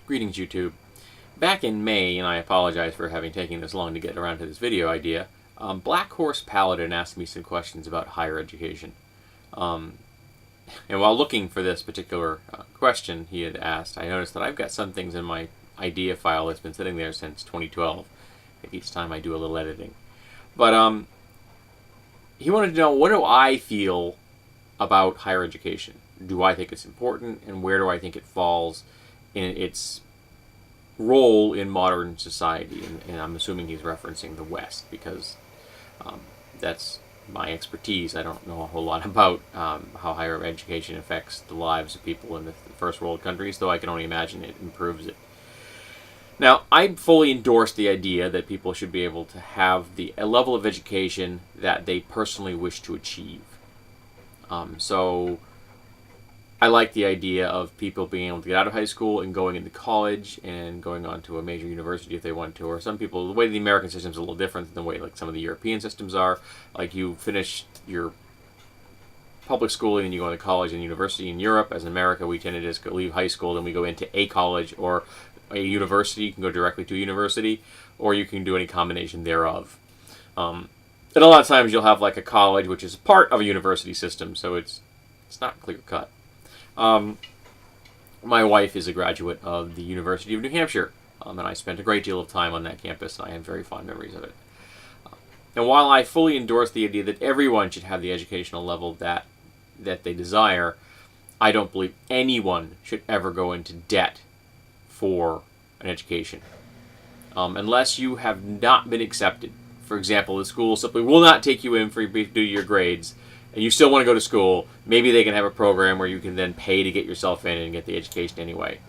Greetings, YouTube. Back in May, and I apologize for having taken this long to get around to this video idea, Black Horse Paladin asked me some questions about higher education. And while looking for this particular question he had asked, I noticed that I've got some things in my idea file that's been sitting there since 2012. Each time I do a little editing. But he wanted to know, what do I feel about higher education? Do I think it's important, and where do I think it falls in its role in modern society? And I'm assuming he's referencing the West, because that's my expertise. I don't know a whole lot about how higher education affects the lives of people in the first world countries, though I can only imagine it improves it. Now, I fully endorse the idea that people should be able to have a level of education that they personally wish to achieve. So I like the idea of people being able to get out of high school and going into college and going on to a major university if they want to. Or some people, the way the American system is a little different than the way like some of the European systems are. Like, you finish your public schooling and you go into college and university. In Europe, as in America, we tend to just leave high school, then we go into a college or a university. You can go directly to a university, or you can do any combination thereof. And a lot of times you'll have like a college which is part of a university system, so it's not clear cut. My wife is a graduate of the University of New Hampshire, and I spent a great deal of time on that campus, and I have very fond memories of it. And while I fully endorse the idea that everyone should have the educational level that they desire, I don't believe anyone should ever go into debt for an education, unless you have not been accepted. For example, the school simply will not take you in for you to do your grades, and you still want to go to school. Maybe they can have a program where you can then pay to get yourself in and get the education anyway.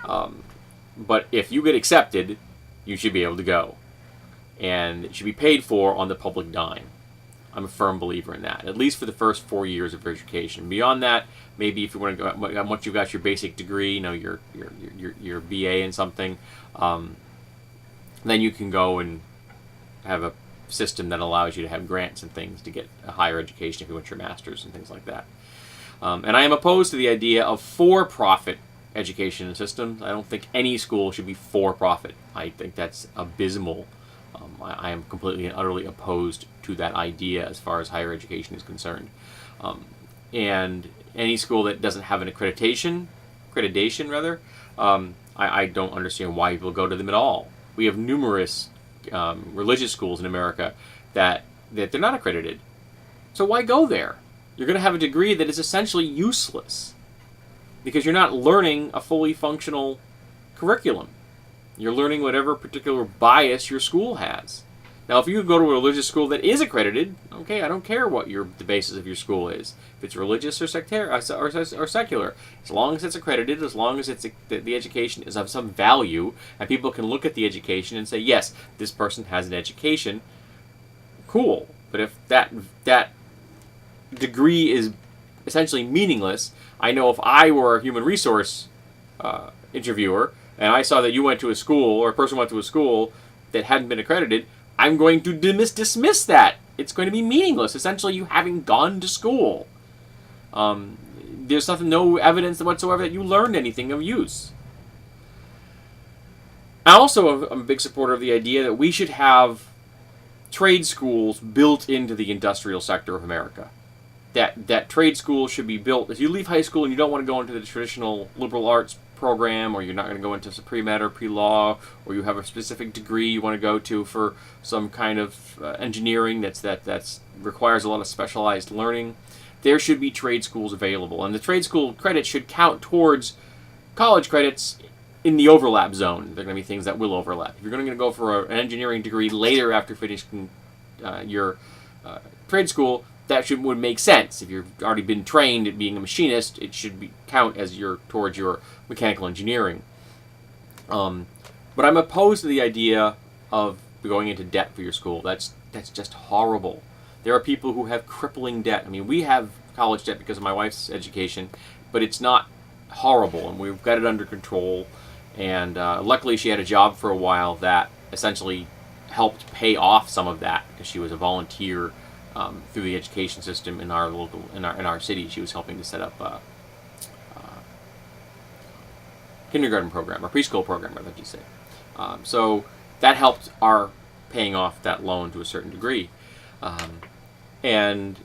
But if you get accepted, you should be able to go, and it should be paid for on the public dime. I'm a firm believer in that, at least for the first 4 years of your Beyond that, maybe if you want to go, once you've got your basic degree, you know, your BA in something, then you can go and have a system that allows you to have grants and things to get a higher education if you want your master's and things like that. And I am opposed to the idea of for-profit education systems. I don't think any school should be for-profit. I think that's abysmal. I am completely and utterly opposed to that idea as far as higher education is concerned. And any school that doesn't have an accreditation rather, I don't understand why people go to them at all. We have numerous religious schools in America that they're not accredited. So why go there? You're going to have a degree that is essentially useless because you're not learning a fully functional curriculum. You're learning whatever particular bias your school has. Now, if you go to a religious school that is accredited, okay, I don't care what the basis of your school is. If it's religious or secular, as long as it's accredited, as long as the education is of some value, and people can look at the education and say, yes, this person has an education, cool. But if that degree is essentially meaningless, I know if I were a human resource interviewer, and I saw that you went to a school, or a person went to a school that hadn't been accredited, I'm going to dismiss that. It's going to be meaningless. Essentially, you having gone to school. There's no evidence whatsoever that you learned anything of use. I also am a big supporter of the idea that we should have trade schools built into the industrial sector of America. That trade schools should be built. If you leave high school and you don't want to go into the traditional liberal arts program, or you're not going to go into pre-med or pre-law, or you have a specific degree you want to go to for some kind of engineering that's requires a lot of specialized learning, there should be trade schools available, and the trade school credits should count towards college credits in the overlap zone. They're going to be things that will overlap. If you're going to go for an engineering degree later after finishing your trade school, that would make sense. If you've already been trained at being a machinist, it should count as towards your mechanical engineering. But I'm opposed to the idea of going into debt for your school. That's just horrible. There are people who have crippling debt. I mean, we have college debt because of my wife's education, but it's not horrible, and we've got it under control. And luckily, she had a job for a while that essentially helped pay off some of that, because she was a volunteer through the education system in our city. She was helping to set up kindergarten program, or preschool program, I'd like to say. So that helped our paying off that loan to a certain degree. And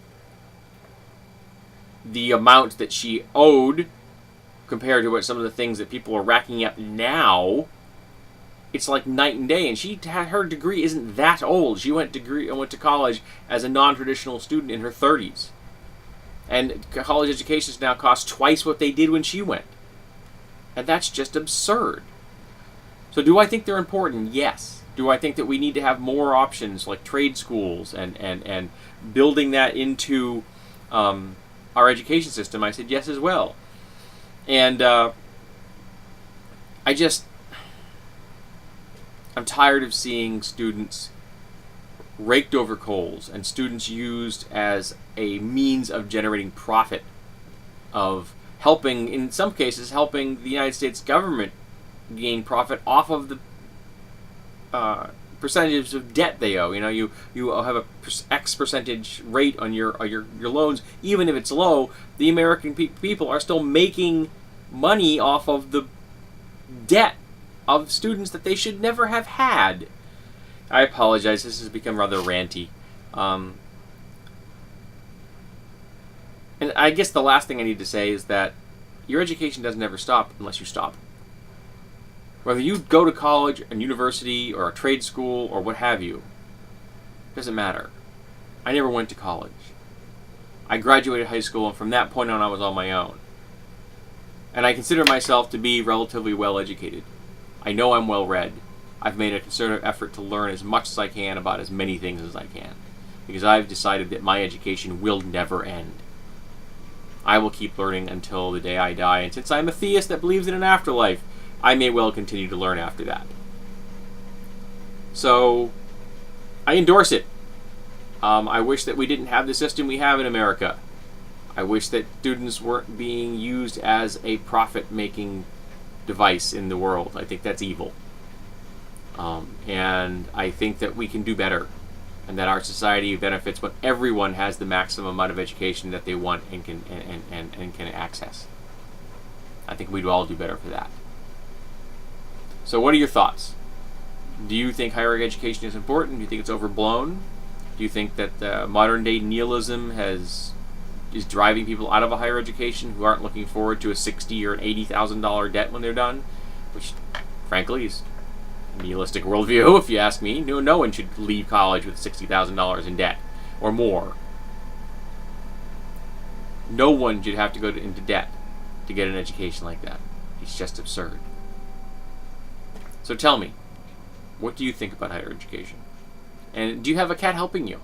the amount that she owed compared to what some of the things that people are racking up now, it's like night and day. And her degree isn't that old. She went to college as a non-traditional student in her 30s. And college educations now cost twice what they did when she went. And that's just absurd. So do I think they're important? Yes. Do I think that we need to have more options like trade schools and building that into our education system? I said yes as well. And I'm tired of seeing students raked over coals and students used as a means of generating profit, of helping, in some cases, helping the United States government gain profit off of the percentages of debt they owe. You have a X percentage rate on your loans, even if it's low. The American people are still making money off of the debt of students that they should never have had. I apologize. This has become rather ranty. And I guess the last thing I need to say is that your education doesn't ever stop unless you stop. Whether you go to college, a university, or a trade school, or what have you, doesn't matter. I never went to college. I graduated high school, and from that point on I was on my own. And I consider myself to be relatively well educated. I know I'm well read. I've made a concerted effort to learn as much as I can about as many things as I can, because I've decided that my education will never end. I will keep learning until the day I die, and since I'm a theist that believes in an afterlife, I may well continue to learn after that. So, I endorse it. I wish that we didn't have the system we have in America. I wish that students weren't being used as a profit-making device in the world. I think that's evil. And I think that we can do better, and that our society benefits when everyone has the maximum amount of education that they want and can access. I think we'd all do better for that. So what are your thoughts? Do you think higher education is important? Do you think it's overblown? Do you think that modern day nihilism is driving people out of a higher education who aren't looking forward to a $60,000 or an $80,000 debt when they're done? Which, frankly, is a nihilistic worldview, if you ask me. No one should leave college with $60,000 in debt or more. No one should have to go into debt to get an education like that. It's just absurd. So tell me, what do you think about higher education? And do you have a cat helping you?